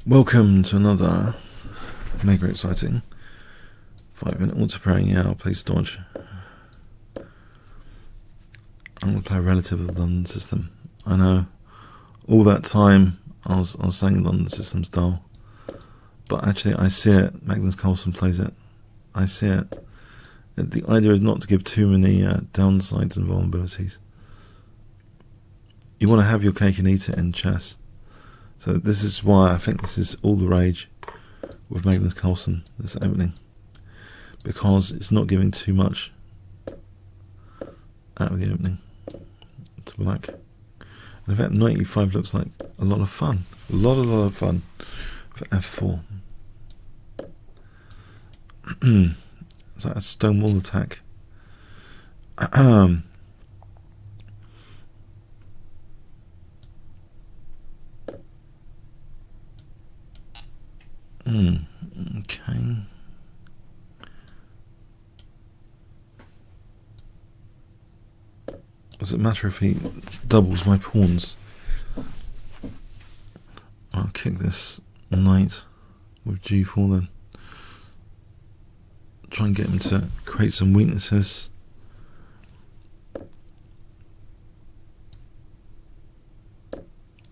Welcome to another mega exciting 5-minute auto-playing. Yeah, I'll play Dodge. I'm going to play a relative of the London system. I know, all that time I was saying London system's dull, but actually I see it. Magnus Carlsen plays it. I see it. The idea is not to give too many downsides and vulnerabilities. You want to have your cake and eat it in chess. So this is why I think this is all the rage with Magnus Carlsen, this opening, because it's not giving too much out of the opening to black. And in fact, 95 looks like a lot of fun, a lot of fun for f4. It's like a stonewall attack. Okay. Does it matter if he doubles my pawns? I'll kick this knight with g4 then. Try and get him to create some weaknesses.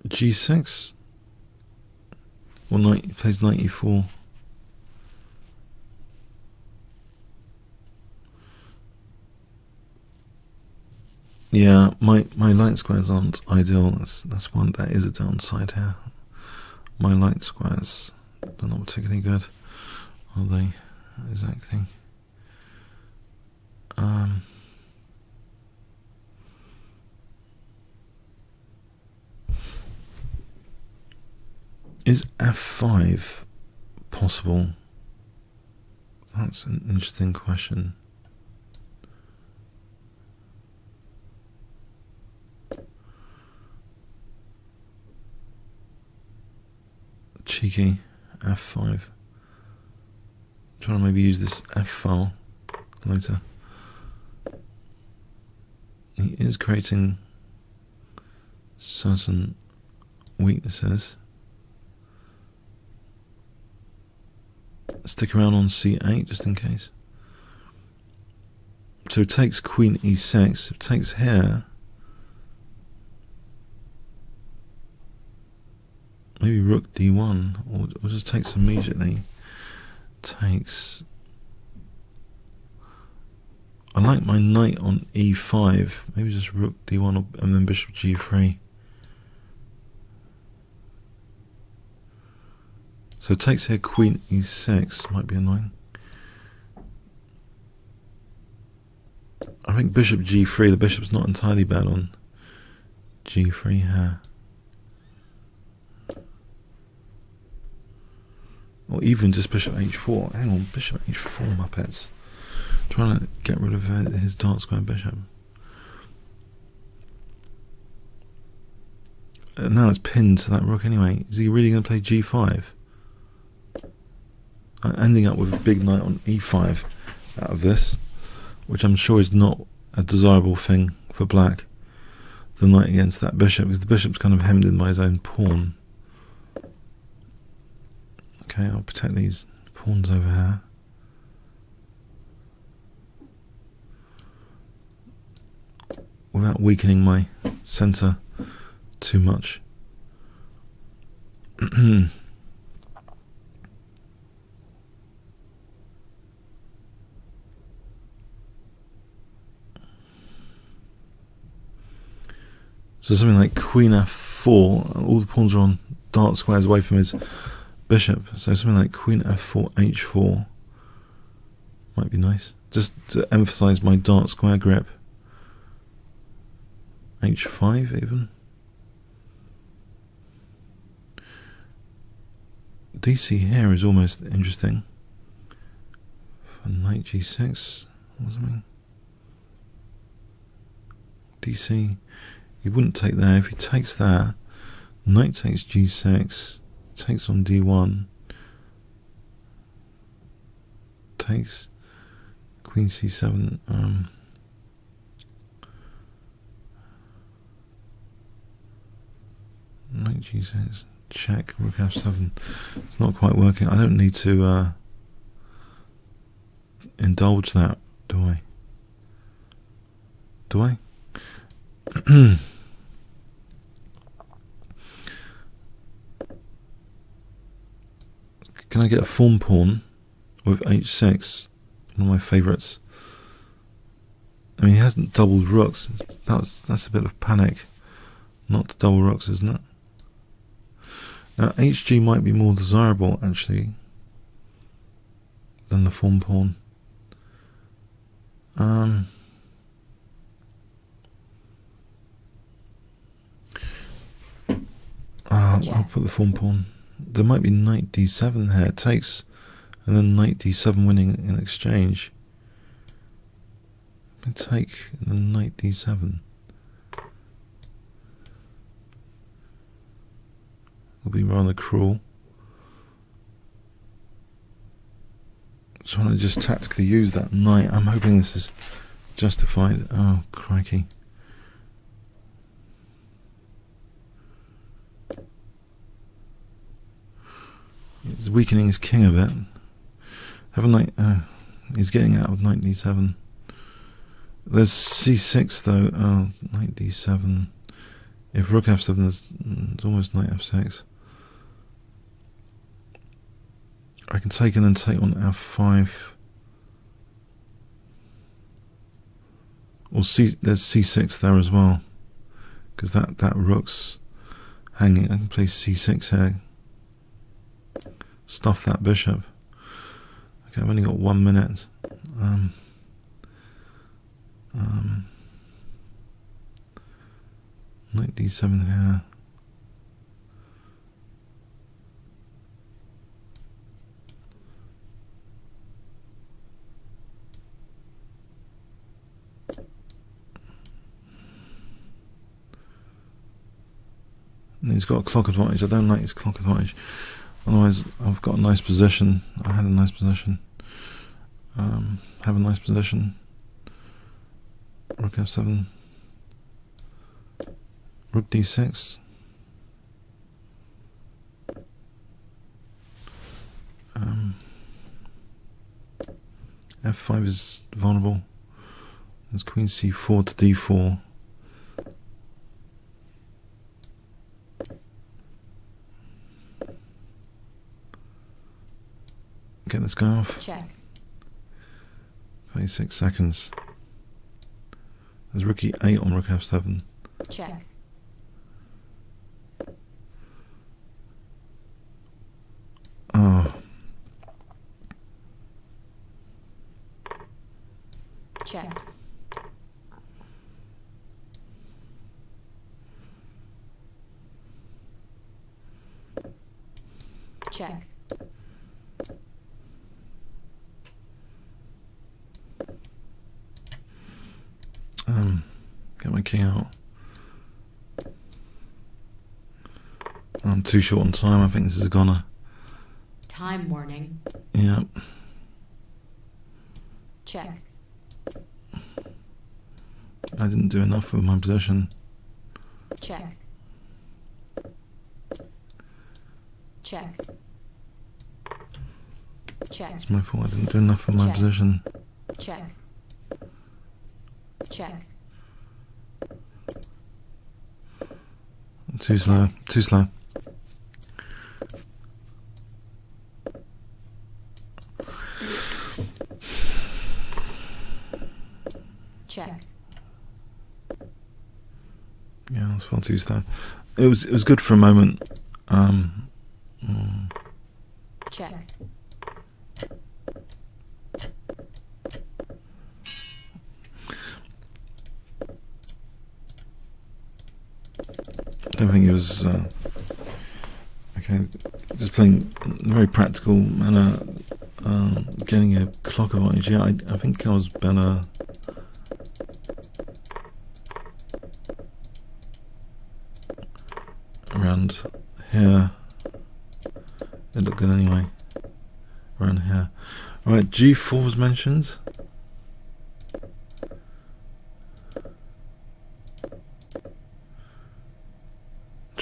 g6. Well, knight, he plays knight e4. Yeah, my light squares aren't ideal. That's one. That is a downside here. My light squares are not particularly good, are they? Exactly. Is f5 possible? That's an interesting question. Cheeky f5. Trying to maybe use this f file later. He is creating certain weaknesses. Stick around on c8 just in case. So it takes queen e6. It takes here. Maybe rook d1, or just takes immediately. Takes. I like my knight on e5. Maybe just rook d1 and then bishop g3. So it takes here queen e6. Might be annoying. I think bishop g3. The bishop's not entirely bad on g3 here. Or even just bishop h4. Hang on, bishop h4, Muppets. Trying to get rid of his dark square bishop. And now it's pinned to that rook anyway. Is he really going to play g5? Ending up with a big knight on e5 out of this, which I'm sure is not a desirable thing for black. The knight against that bishop, because the bishop's kind of hemmed in by his own pawn. Okay, I'll protect these pawns over here. Without weakening my centre too much. So something like queen f4, all the pawns are on dark squares away from his bishop, so something like queen f4, h4 might be nice, just to emphasize my dark square grip. h5 even. DC here is almost interesting. For knight g6 or something. DC, he wouldn't take there. If he takes there, knight takes g6. Takes on d1, takes queen c7, knight g6, check, rook f7. It's not quite working. I don't need to indulge that, do I? Do I? Can I get a form pawn with h6? One of my favourites. I mean, he hasn't doubled rooks. That's a bit of panic. Not to double rooks, isn't it? Now, hg might be more desirable, actually, than the form pawn. I'll put the form pawn. There might be knight d7 here. It takes, and then knight d7 winning in exchange. Take and then knight d7. Will be rather cruel. Trying to just tactically use that knight. I'm hoping this is justified. Oh, crikey. He's weakening his king a bit. Have a knight. He's getting out of knight d7. There's c6 though. Oh, knight d7. If rook f7, it's almost knight f6. I can take and then take on f5. Or there's c6 there as well, because that rook's hanging. I can play c6 here. Stuff that bishop. Okay, I've only got 1 minute. Knight d7 here. And he's got a clock advantage. I don't like his clock advantage. Otherwise, I've got a nice position. I had a nice position. Have a nice position. Rook f7. Rook d6. F5 is vulnerable. There's queen c4 to d4. Get this guy off. Check. 26 seconds. There's rook e8 on rook f7. Check. Oh. Check. Check. Get my king out. I'm too short on time. I think this is a goner. Time warning. Yeah. Check. I didn't do enough with my position. Check. Check. Check. It's my fault. I didn't do enough with my Check. position. Check. Check. Too slow. Too slow. Check. Yeah, that's far too slow. It was good for a moment. Check. I don't think it was okay. Just playing very practical manner, getting a clock advantage. Yeah, I think I was better. Around here, it looked good anyway. Around here, right? G4 was mentioned.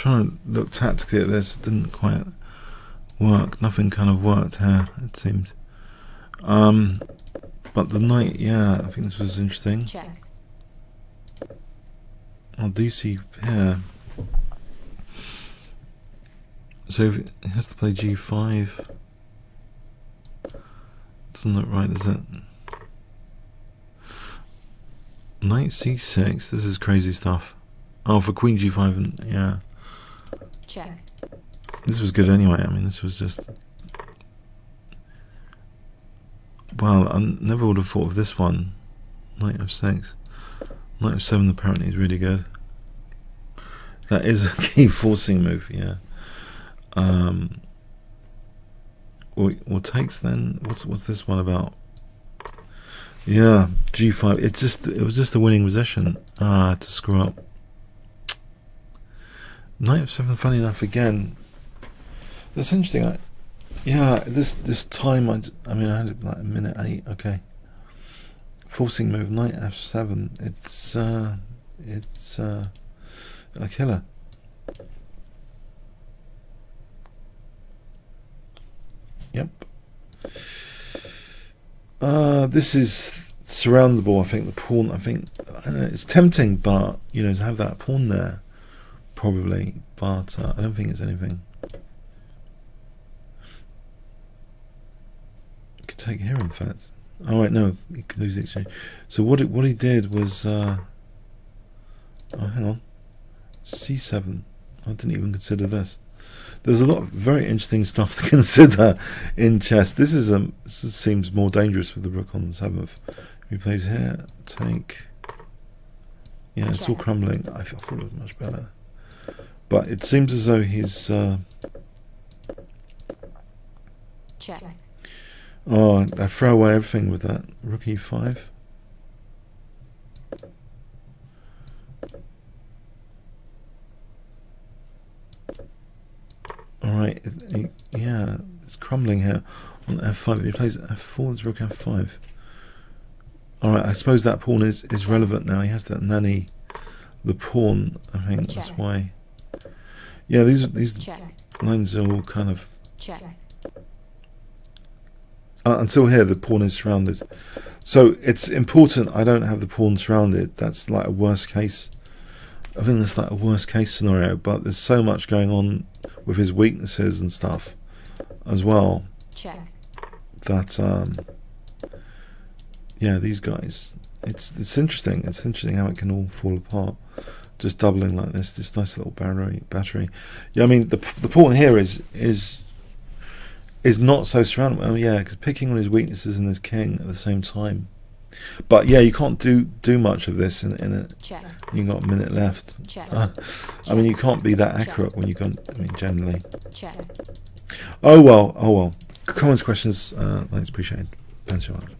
trying to look tactically at this. It didn't quite work. Nothing kind of worked here, it seemed. But the knight, yeah, I think this was interesting. Check. Well, DC here. So if he has to play G5. Doesn't look right, does it? Knight C6. This is crazy stuff. Oh, for Queen G5, and yeah. Check. This was good anyway. I mean, this was just. Well, I never would have thought of this one. Knight F6. Knight F7 apparently is really good. That is a key forcing move, yeah. Or takes then. What's this one about? Yeah, G5. It was just a winning position. To screw up. Knight F7. Funny enough, again. That's interesting. This time I mean I had it like a minute 8. Okay. Forcing move. Knight F7. It's a killer. Yep. This is surroundable. I think the pawn. I don't know, it's tempting, but you know, to have that pawn there, probably. But I don't think it's anything. You could take here, in fact. Oh wait, no, he could lose the exchange. So what he did was. Oh, hang on. C7. I didn't even consider this. There's a lot of very interesting stuff to consider in chess. This seems more dangerous with the rook on the 7th. He plays here, take. Yeah, it's all crumbling. I thought it was much better, but it seems as though he's. Check. Oh, I throw away everything with that rook E5. Alright, yeah, it's crumbling here on F5. If he plays F4, there's rook F5. Alright, I suppose that pawn is relevant now. He has to nanny the pawn, I think. Check. That's why. Yeah, these lines are all kind of. Check. Until here, the pawn is surrounded. So it's important I don't have the pawn surrounded. That's like a worst case. I think that's like a worst case scenario, but there's so much going on with his weaknesses and stuff as well. Check. That yeah, these guys. It's interesting. It's interesting how it can all fall apart. Just doubling like this nice little battery. Yeah, I mean the pawn here is not so surrounded. Well, yeah, because picking on his weaknesses and his king at the same time. But yeah, you can't do much of this in it. Check. You've got a minute left. I mean, you can't be that accurate when you can. I mean, generally. Check. Oh well. Comments, questions. Thanks, appreciate it. Thanks so much.